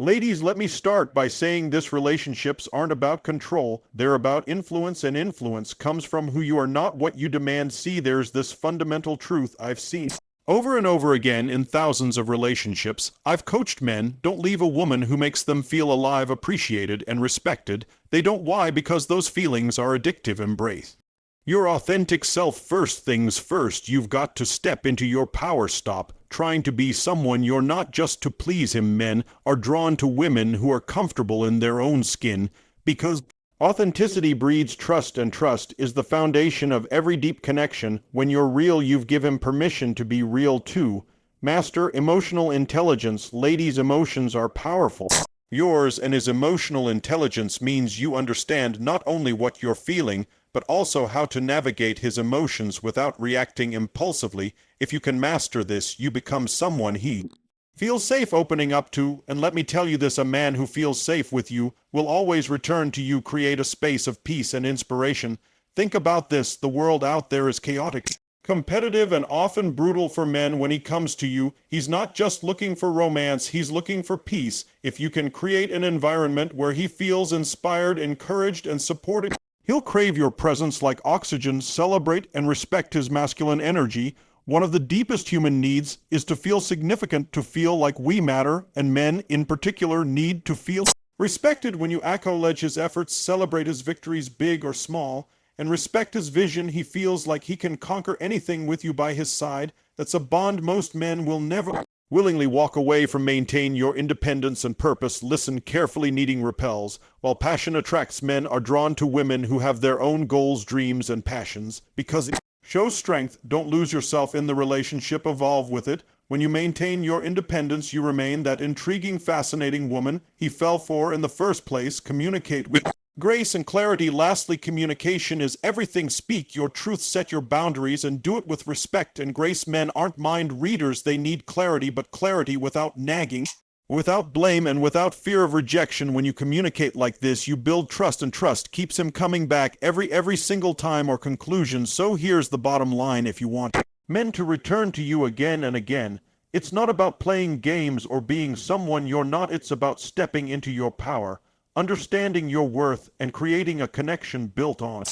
Ladies, let me start by saying this relationships aren't about control, they're about influence, and influence comes from who you are, not what you demand. See, there's this fundamental truth I've seen over and over again in thousands of relationships. I've coached men: don't leave a woman who makes them feel alive, appreciated, and respected. They don't. Why? Because those feelings are addictive. Embrace your authentic self. First things first, you've got to step into your power. Stop trying to be someone you're not just to please him. Men are drawn to women who are comfortable in their own skin because authenticity breeds trust, and trust is the foundation of every deep connection. When you're real, you've given permission to be real too. Master emotional intelligence. Ladies, emotions are powerful. Yours and his emotional intelligence means you understand not only what you're feeling, but also how to navigate his emotions without reacting impulsively. If you can master this, you become someone he feels safe opening up to. And let me tell you this, a man who feels safe with you will always return to you. Create a space of peace and inspiration. Think about this: the world out there is chaotic, competitive, and often brutal. For men, when he comes to you, he's not just looking for romance, he's looking for peace. If you can create an environment where he feels inspired, encouraged, and supported, he'll crave your presence like oxygen. Celebrate and respect his masculine energy. One of the deepest human needs is to feel significant, to feel like we matter, and men in particular need to feel respected. When you acknowledge his efforts, celebrate his victories, big or small, and respect his vision, he feels like he can conquer anything with you by his side. That's a bond most men will never willingly walk away from. Maintain your independence and purpose. Listen carefully. Needing repels, while passion attracts. Men are drawn to women who have their own goals, dreams, and passions because it shows strength. Don't lose yourself in the relationship, evolve with it. When you maintain your independence, you remain that intriguing, fascinating woman he fell for in the first place. Communicate with grace and clarity. Lastly, communication is everything. Speak your truth, set your boundaries, and do it with respect and grace. Men aren't mind readers, they need clarity, but clarity without nagging, without blame, and without fear of rejection. When you communicate like this, you build trust, and trust keeps him coming back every single time. Or conclusion. So here's the bottom line: if you want men to return to you again and again, it's not about playing games or being someone you're not. It's about stepping into your power, understanding your worth, and creating a connection built on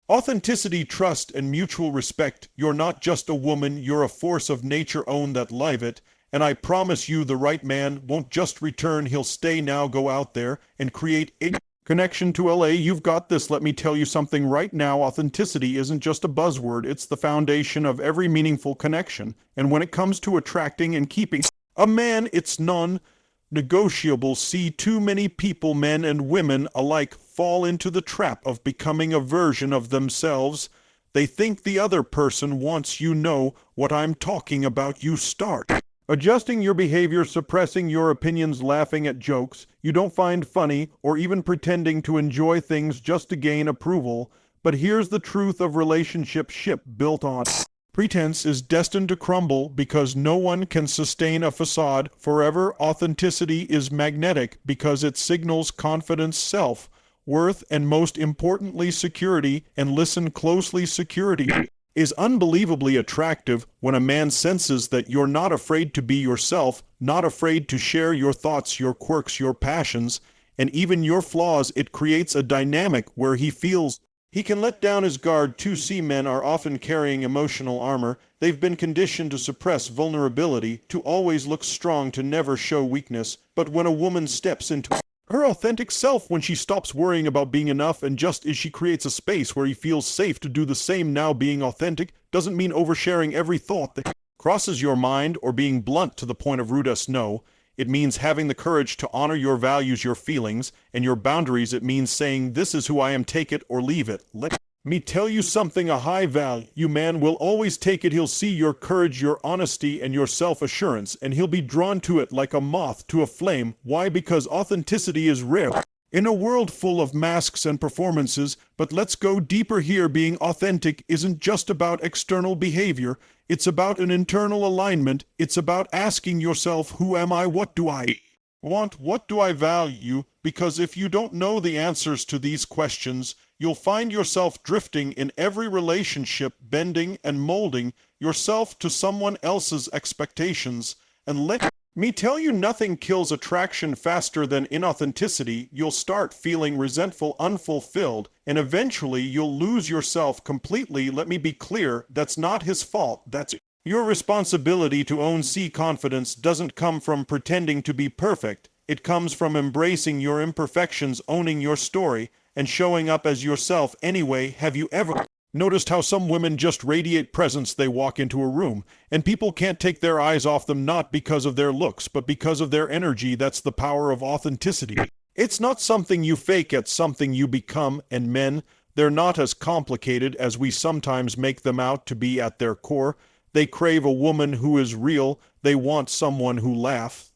authenticity, trust, and mutual respect. You're not just a woman, you're a force of nature. Own that, live it, and I promise you the right man won't just return, he'll stay. Now go out there and create a connection to LA. You've got this. Let me tell you something right now: authenticity isn't just a buzzword, it's the foundation of every meaningful connection. And when it comes to attracting and keeping a man, it's non-negotiable. See, too many people, men and women alike, fall into the trap of becoming a version of themselves. They think the other person wants. You know what I'm talking about. You start adjusting your behavior, suppressing your opinions, laughing at jokes you don't find funny, or even pretending to enjoy things just to gain approval. But here's the truth of relationship: ship built on pretense is destined to crumble, because no one can sustain a facade forever. Authenticity is magnetic because it signals confidence, self-worth, and most importantly, security. And listen closely: security is unbelievably attractive when a man senses that you're not afraid to be yourself, not afraid to share your thoughts, your quirks, your passions, and even your flaws. It creates a dynamic where he feels he can let down his guard. To see, men are often carrying emotional armor. They've been conditioned to suppress vulnerability, to always look strong, to never show weakness. But when a woman steps into her authentic self, when she stops worrying about being enough and just is, she creates a space where he feels safe to do the same. Now, being authentic doesn't mean oversharing every thought that crosses your mind or being blunt to the point of rudeness. No, it means having the courage to honor your values, your feelings, and your boundaries. It means saying, this is who I am, take it or leave it. Let me tell you something: a high value man will always take it. He'll see your courage, your honesty, and your self-assurance, and he'll be drawn to it like a moth to a flame. Why? Because authenticity is rare in a world full of masks and performances. But let's go deeper here. Being authentic isn't just about external behavior, it's about an internal alignment. It's about asking yourself, who am I? What do I want? What do I value? Because if you don't know the answers to these questions, you'll find yourself drifting in every relationship, bending and molding yourself to someone else's expectations. And let Me tell you, nothing kills attraction faster than inauthenticity. You'll start feeling resentful, unfulfilled, and eventually you'll lose yourself completely. Let me be clear, that's not his fault, that's your responsibility to own. See, confidence doesn't come from pretending to be perfect. It comes from embracing your imperfections, owning your story, and showing up as yourself anyway. Have you ever noticed how some women just radiate presence? They walk into a room, and people can't take their eyes off them, not because of their looks, but because of their energy. That's the power of authenticity. It's not something you fake, it's something you become. And men, they're not as complicated as we sometimes make them out to be. At their core, they crave a woman who is real. They want someone who laughs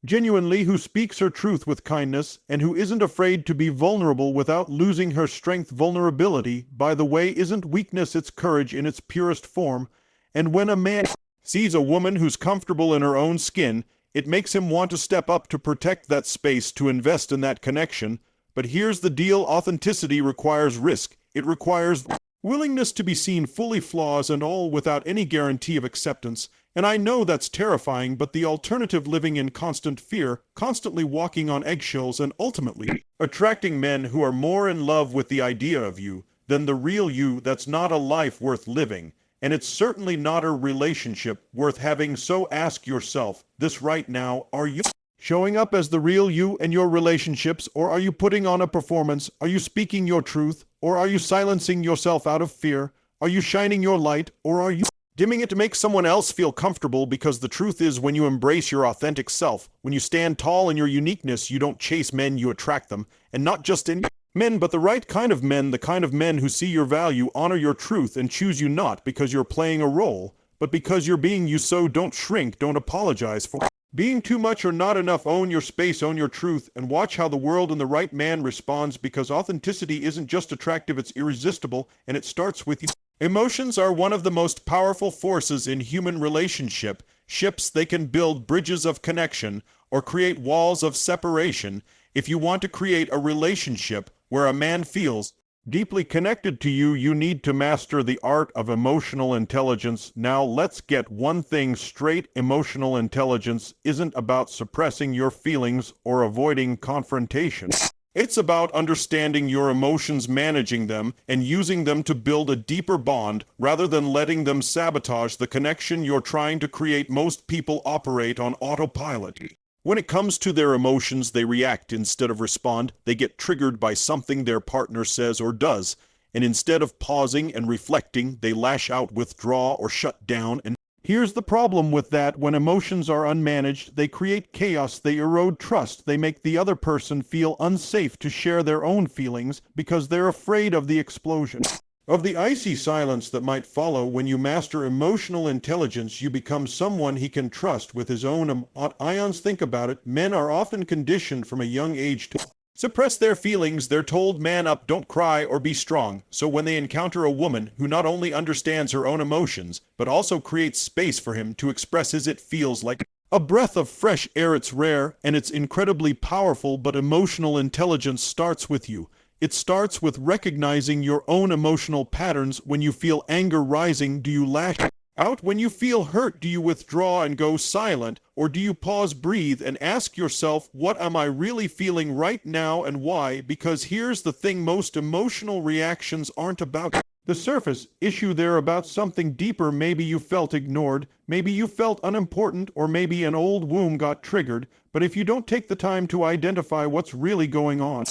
genuinely, who speaks her truth with kindness, and who isn't afraid to be vulnerable without losing her strength. Vulnerability, by the way, isn't weakness, it's courage in its purest form. And when a man sees a woman who's comfortable in her own skin, it makes him want to step up, to protect that space, to invest in that connection. But here's the deal: authenticity requires risk. It requires willingness to be seen fully, flaws and all, without any guarantee of acceptance. And I know that's terrifying, but the alternative, living in constant fear, constantly walking on eggshells, and ultimately attracting men who are more in love with the idea of you than the real you, that's not a life worth living. And it's certainly not a relationship worth having. So ask yourself this right now: are you showing up as the real you in your relationships, or are you putting on a performance? Are you speaking your truth, or are you silencing yourself out of fear? Are you shining your light, or are you dimming it to make someone else feel comfortable? Because the truth is, when you embrace your authentic self, when you stand tall in your uniqueness, you don't chase men, you attract them. And not just any men, but the right kind of men, the kind of men who see your value, honor your truth, and choose you not because you're playing a role, but because you're being you. So don't shrink, don't apologize for being too much or not enough. Own your space, own your truth, and watch how the world and the right man responds. Because authenticity isn't just attractive, it's irresistible, and it starts with you. Emotions are one of the most powerful forces in human relationship. Ships, they can build bridges of connection or create walls of separation. If you want to create a relationship where a man feels deeply connected to you, you need to master the art of emotional intelligence. Now, let's get one thing straight: emotional intelligence isn't about suppressing your feelings or avoiding confrontation. It's about understanding your emotions, managing them, and using them to build a deeper bond rather than letting them sabotage the connection you're trying to create. Most people operate on autopilot. When it comes to their emotions, they react instead of respond. They get triggered by something their partner says or does, and instead of pausing and reflecting, they lash out, withdraw, or shut down. And here's the problem with that: when emotions are unmanaged, they create chaos, they erode trust, they make the other person feel unsafe to share their own feelings because they're afraid of the explosion, of the icy silence that might follow. When you master emotional intelligence, you become someone he can trust with his own ions. Think about it. Men are often conditioned from a young age to suppress their feelings. They're told, man up, don't cry, or be strong. So when they encounter a woman who not only understands her own emotions, but also creates space for him to express his, it feels like a breath of fresh air. It's rare, and it's incredibly powerful. But emotional intelligence starts with you. It starts with recognizing your own emotional patterns. When you feel anger rising, do you lash out? When you feel hurt, do you withdraw and go silent? Or do you pause, breathe, and ask yourself, what am I really feeling right now and why? Because here's the thing: most emotional reactions aren't about the surface issue, they're about something deeper. Maybe you felt ignored, maybe you felt unimportant, or maybe an old wound got triggered. But if you don't take the time to identify what's really going on,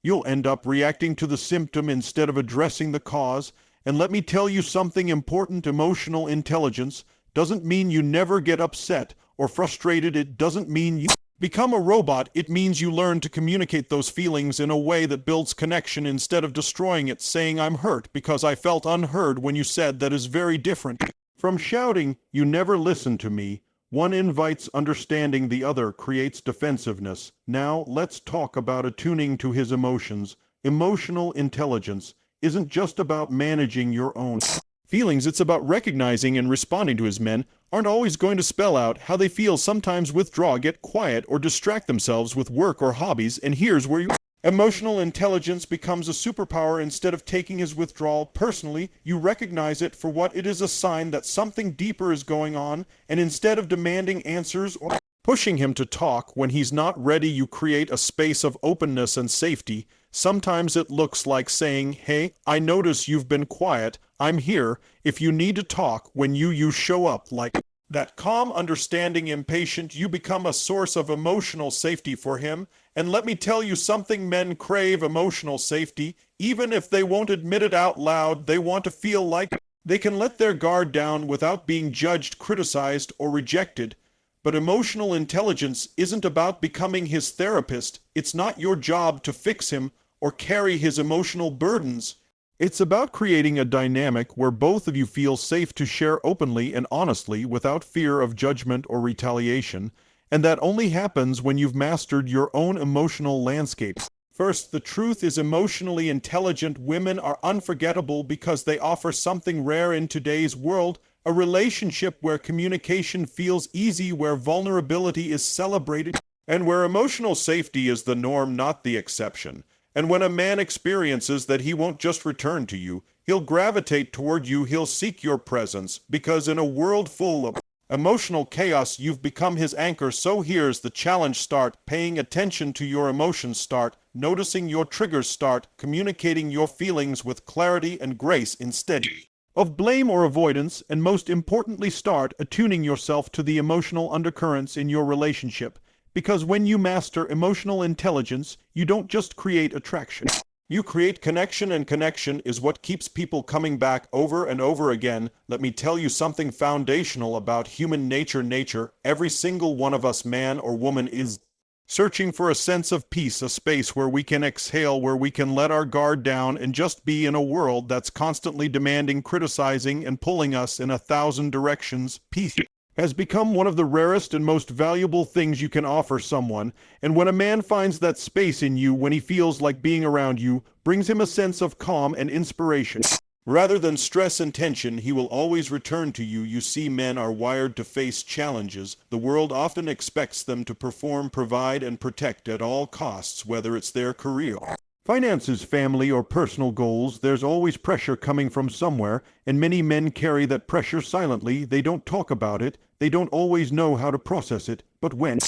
you'll end up reacting to the symptom instead of addressing the cause. And let me tell you something important: emotional intelligence doesn't mean you never get upset or frustrated. It doesn't mean you become a robot. It means you learn to communicate those feelings in a way that builds connection instead of destroying it. Saying, I'm hurt because I felt unheard when you said, that is very different from shouting, you never listened to me. One invites understanding, the other creates defensiveness. Now, let's talk about attuning to his emotions. Emotional intelligence isn't just about managing your own feelings, it's about recognizing and responding to his. Men aren't always going to spell out how they feel. Sometimes withdraw, get quiet, or distract themselves with work or hobbies. And here's where emotional intelligence becomes a superpower. Instead of taking his withdrawal personally, you recognize it for what it is: a sign that something deeper is going on. And instead of demanding answers or pushing him to talk. When he's not ready, you create a space of openness and safety. Sometimes it looks like saying, "Hey, I notice you've been quiet. I'm here. If you need to talk," when you show up like that calm, understanding, impatient, you become a source of emotional safety for him. And let me tell you something, men crave emotional safety. Even if they won't admit it out loud, they want to feel like they can let their guard down without being judged, criticized, or rejected. But emotional intelligence isn't about becoming his therapist. It's not your job to fix him or carry his emotional burdens. It's about creating a dynamic where both of you feel safe to share openly and honestly without fear of judgment or retaliation, and that only happens when you've mastered your own emotional landscape. First, the truth is emotionally intelligent women are unforgettable because they offer something rare in today's world, a relationship where communication feels easy, where vulnerability is celebrated, and where emotional safety is the norm, not the exception. And when a man experiences that he won't just return to you, he'll gravitate toward you, he'll seek your presence, because in a world full of emotional chaos, you've become his anchor. So here's the challenge. Start paying attention to your emotions. Start noticing your triggers. Start communicating your feelings with clarity and grace instead of blame or avoidance. And most importantly, start attuning yourself to the emotional undercurrents in your relationship. Because when you master emotional intelligence, you don't just create attraction. You create connection, and connection is what keeps people coming back over and over again. Let me tell you something foundational about human nature. Every single one of us, man or woman, is searching for a sense of peace, a space where we can exhale, where we can let our guard down and just be in a world that's constantly demanding, criticizing, and pulling us in 1,000 directions. Peace has become one of the rarest and most valuable things you can offer someone, and when a man finds that space in you, when he feels like being around you, brings him a sense of calm and inspiration. Rather than stress and tension, he will always return to you. You see, men are wired to face challenges. The world often expects them to perform, provide, and protect at all costs, whether it's their career, finances, family, or personal goals. There's always pressure coming from somewhere, and many men carry that pressure silently. They don't talk about it. They don't always know how to process it. But when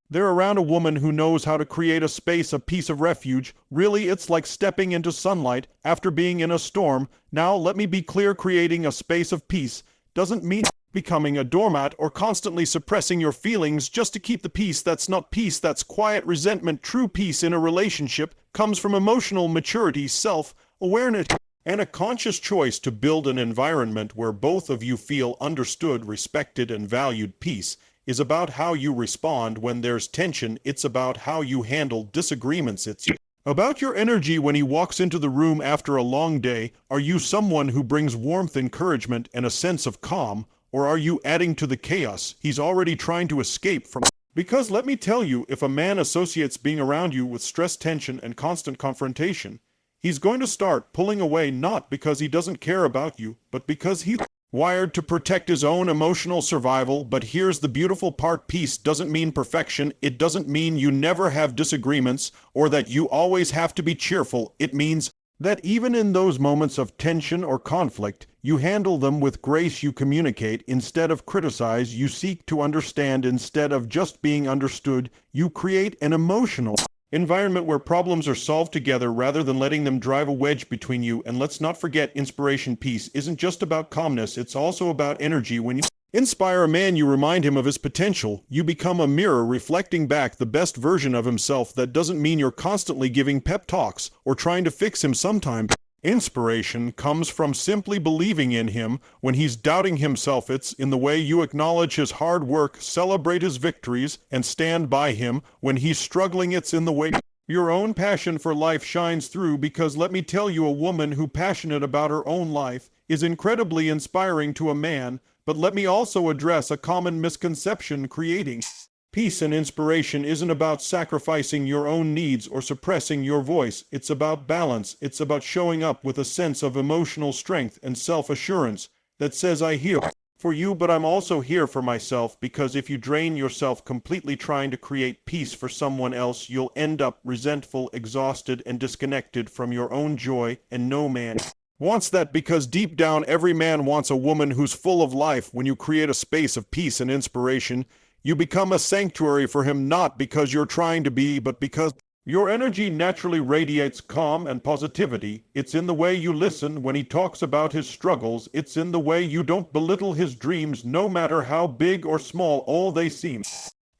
they're around a woman who knows how to create a space, a piece of refuge, really it's like stepping into sunlight after being in a storm. Now, let me be clear, creating a space of peace doesn't mean becoming a doormat or constantly suppressing your feelings just to keep the peace. That's not peace, that's quiet resentment. True peace in a relationship comes from emotional maturity, self-awareness, and a conscious choice to build an environment where both of you feel understood, respected, and valued. Peace is about how you respond when there's tension. It's about how you handle disagreements. It's about your energy when he walks into the room after a long day. Are you someone who brings warmth, encouragement, and a sense of calm? Or are you adding to the chaos he's already trying to escape from? Because let me tell you, if a man associates being around you with stress, tension, and constant confrontation, he's going to start pulling away, not because he doesn't care about you, but because he's wired to protect his own emotional survival. But here's the beautiful part. Peace doesn't mean perfection. It doesn't mean you never have disagreements or that you always have to be cheerful. It means that even in those moments of tension or conflict, you handle them with grace. You communicate instead of criticize. You seek to understand instead of just being understood. You create an emotional environment where problems are solved together rather than letting them drive a wedge between you. And let's not forget, inspiration. Peace isn't just about calmness, it's also about energy. When you inspire a man, you remind him of his potential. You become a mirror reflecting back the best version of himself. That doesn't mean you're constantly giving pep talks or trying to fix him. Sometimes inspiration comes from simply believing in him when he's doubting himself. It's in the way you acknowledge his hard work, celebrate his victories, and stand by him when he's struggling. It's in the way your own passion for life shines through. Because let me tell you, a woman who's passionate about her own life is incredibly inspiring to a man. But let me also address a common misconception. Creating peace and inspiration isn't about sacrificing your own needs or suppressing your voice. It's about balance. It's about showing up with a sense of emotional strength and self-assurance that says, I here for you, but I'm also here for myself. Because if you drain yourself completely trying to create peace for someone else, you'll end up resentful, exhausted, and disconnected from your own joy. And no man wants that, because deep down every man wants a woman who's full of life. When you create a space of peace and inspiration, You become a sanctuary for him not because you're trying to be, but because your energy naturally radiates calm and positivity. It's in the way you listen when he talks about his struggles. It's in the way you don't belittle his dreams, no matter how big or small all they seem.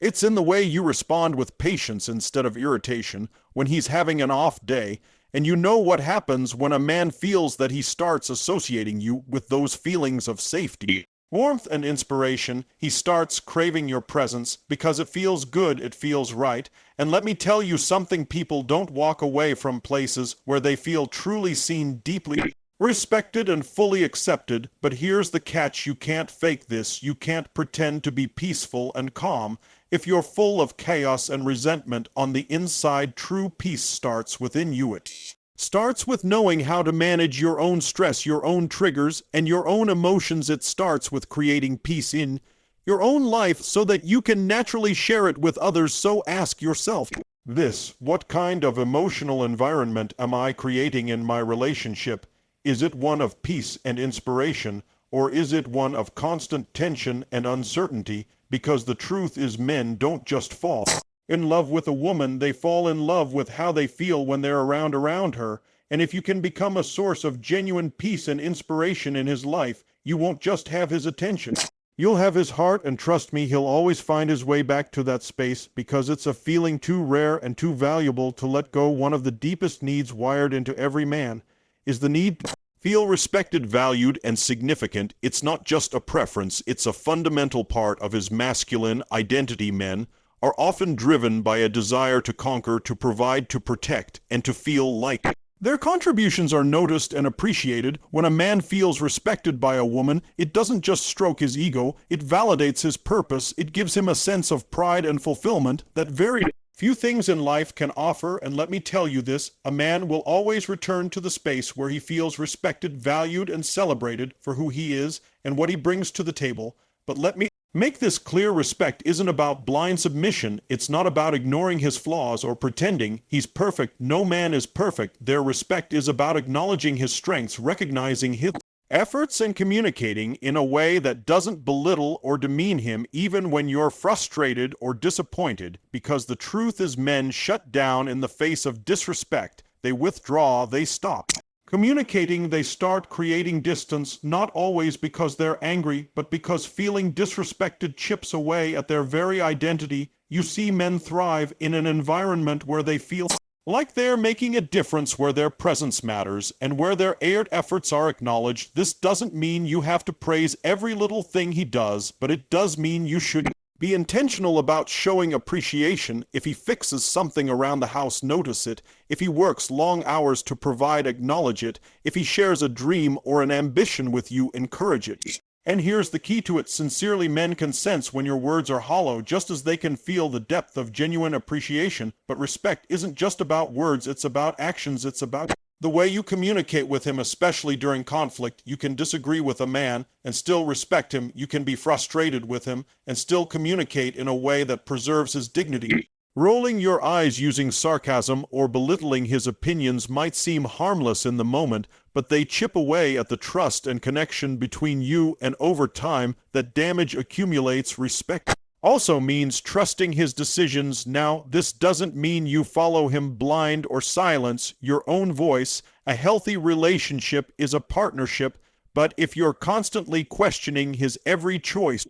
It's in the way you respond with patience instead of irritation when he's having an off day. And you know what happens when a man feels that he starts associating you with those feelings of safety, warmth, and inspiration. He starts craving your presence because it feels good, it feels right. And let me tell you something, people don't walk away from places where they feel truly seen, deeply respected, and fully accepted. But here's the catch: you can't fake this. You can't pretend to be peaceful and calm if you're full of chaos and resentment on the inside. True peace starts within you. It starts with knowing how to manage your own stress, your own triggers, and your own emotions. It starts with creating peace in your own life so that you can naturally share it with others. So ask yourself this: what kind of emotional environment am I creating in my relationship? Is it one of peace and inspiration, or is it one of constant tension and uncertainty? Because the truth is, men don't just fall in love with a woman, they fall in love with how they feel when they're around her. And if you can become a source of genuine peace and inspiration in his life, you won't just have his attention. You'll have his heart, and trust me, he'll always find his way back to that space, because it's a feeling too rare and too valuable to let go. One of the deepest needs wired into every man is the need to feel respected, valued, and significant. It's not just a preference, it's a fundamental part of his masculine identity. Men are often driven by a desire to conquer, to provide, to protect, and to feel like their contributions are noticed and appreciated. When a man feels respected by a woman, it doesn't just stroke his ego, it validates his purpose. It gives him a sense of pride and fulfillment that very few things in life can offer. And let me tell you this: a man will always return to the space where he feels respected, valued, and celebrated for who he is and what he brings to the table. But let me make this clear: respect isn't about blind submission. It's not about ignoring his flaws or pretending he's perfect. No man is perfect. Their respect is about acknowledging his strengths, recognizing his efforts, and communicating in a way that doesn't belittle or demean him, even when you're frustrated or disappointed. Because the truth is, men shut down in the face of disrespect. They withdraw, they stop communicating, they start creating distance, not always because they're angry, but because feeling disrespected chips away at their very identity. You see, men thrive in an environment where they feel like they're making a difference, where their presence matters, and where their efforts are acknowledged. This doesn't mean you have to praise every little thing he does, but it does mean you should be intentional about showing appreciation. If he fixes something around the house, notice it. If he works long hours to provide, acknowledge it. If he shares a dream or an ambition with you, encourage it. And here's the key to it: sincerely. Men can sense when your words are hollow, just as they can feel the depth of genuine appreciation. But respect isn't just about words, it's about actions. It's about the way you communicate with him, especially during conflict. You can disagree with a man and still respect him. You can be frustrated with him and still communicate in a way that preserves his dignity. Rolling your eyes, using sarcasm, or belittling his opinions might seem harmless in the moment, but they chip away at the trust and connection between you, and over time, that damage accumulates. Respect also means trusting his decisions. Now, this doesn't mean you follow him blind or silence your own voice. A healthy relationship is a partnership, but if you're constantly questioning his every choice,